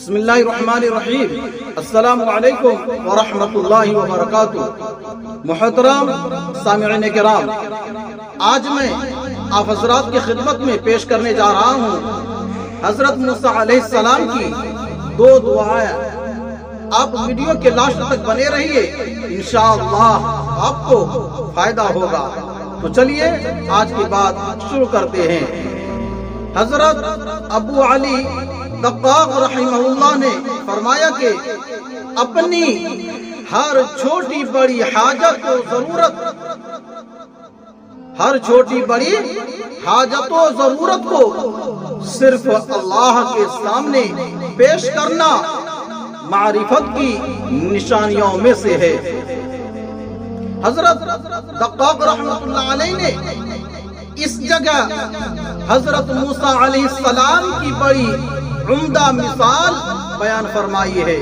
بسم اللہ الرحمن الرحیم۔ السلام علیکم ورحمۃ اللہ وبرکاتہ۔ محترم سامعین کرام، آج میں آپ حضرات کی خدمت میں پیش کرنے جا رہا ہوں حضرت موسیٰ علیہ السلام کی دو دعائیں۔ آپ ویڈیو کے لاسٹ تک بنے رہیے، انشاءاللہ آپ کو فائدہ ہوگا۔ تو چلیے آج کی بات شروع کرتے ہیں۔ حضرت ابو علی دقاق رحمہ اللہ نے فرمایا کہ اپنی ہر چھوٹی بڑی حاجت و ضرورت، ہر چھوٹی بڑی حاجت و ضرورت کو صرف اللہ کے سامنے پیش کرنا معرفت کی نشانیوں میں سے ہے۔ حضرت دقاق رحمۃ اللہ علیہ نے اس جگہ حضرت موسیٰ علیہ السلام کی بڑی عمدہ مثال بیان فرمائی ہے۔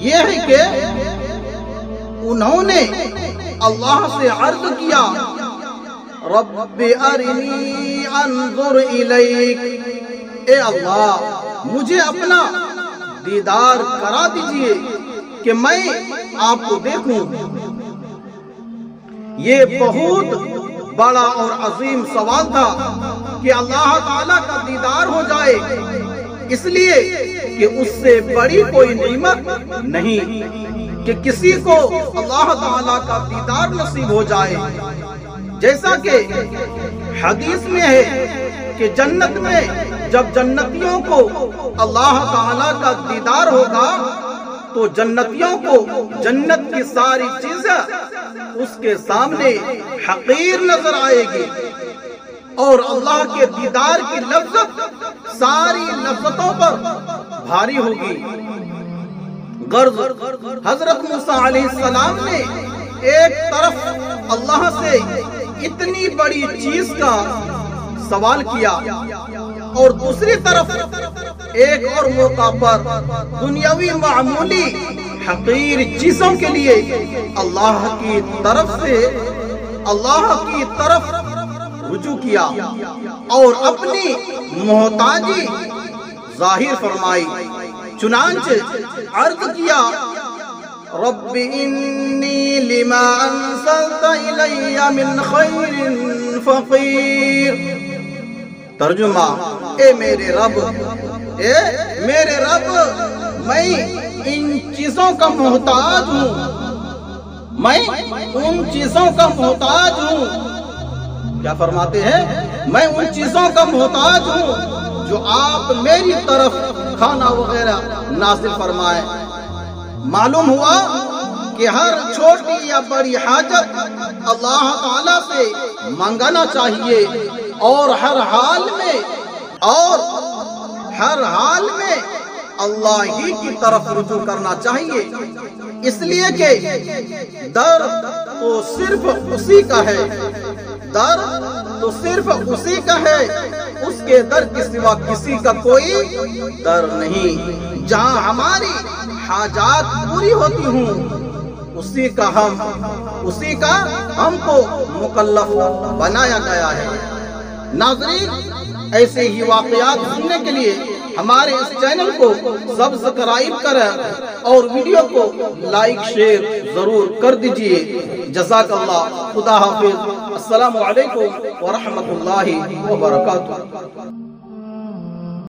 یہ ہے کہ انہوں نے اللہ سے عرض کیا، رب ارنی انظر الیک، اے اللہ مجھے اپنا دیدار کرا دیجئے کہ میں آپ کو دیکھوں۔ یہ بہت بڑا اور عظیم سوال تھا کہ اللہ تعالیٰ کا دیدار ہو جائے، اس لیے کہ اس سے بڑی کوئی نعمت نہیں کہ کسی کو اللہ تعالیٰ کا دیدار نصیب ہو جائے۔ جیسا کہ حدیث میں ہے کہ جنت میں جب جنتیوں کو اللہ تعالیٰ کا دیدار ہوگا تو جنتیوں کو جنت کی ساری چیزیں اس کے سامنے حقیر نظر آئے گی، اور اللہ کے دیدار کی لذت ساری لذتوں پر بھاری ہوگی۔ غرض حضرت موسیٰ علیہ السلام نے ایک طرف اللہ سے اتنی بڑی چیز کا سوال کیا، اور دوسری طرف ایک اور موقع پر دنیاوی معمولی حقیر چیزوں کے لیے اللہ کی طرف رجوع کیا اور اپنی محتاجی ظاہر فرمائی۔ چنانچہ عرض کیا، رب انی لما انزلت الی من خیر فقیر۔ ترجمہ، اے میرے رب میں ان چیزوں کا محتاج ہوں، میں ان چیزوں کا محتاج ہوں۔ کیا فرماتے ہیں؟ میں ان چیزوں کا محتاج ہوں جو آپ میری طرف کھانا وغیرہ نازل فرمائیں۔ معلوم ہوا کہ ہر چھوٹی یا بڑی حاجت اللہ تعالیٰ سے مانگنا چاہیے، اور ہر حال میں اللہ ہی کی طرف رجوع کرنا چاہیے، اس لیے کہ در تو صرف اسی کا ہے، اس کے در کے سوا کسی کا کوئی در نہیں۔ جہاں ہماری حاجات پوری ہوتی ہوں اسی کا ہم کو مکلف بنایا گیا ہے۔ ناظرین، ایسے ہی واقعات سننے کے لیے ہمارے اس چینل کو سبسکرائب کریں اور ویڈیو کو لائک شیئر ضرور کر دیجئے۔ جزاک اللہ، خدا حافظ، السلام علیکم ورحمۃ اللہ وبرکاتہ۔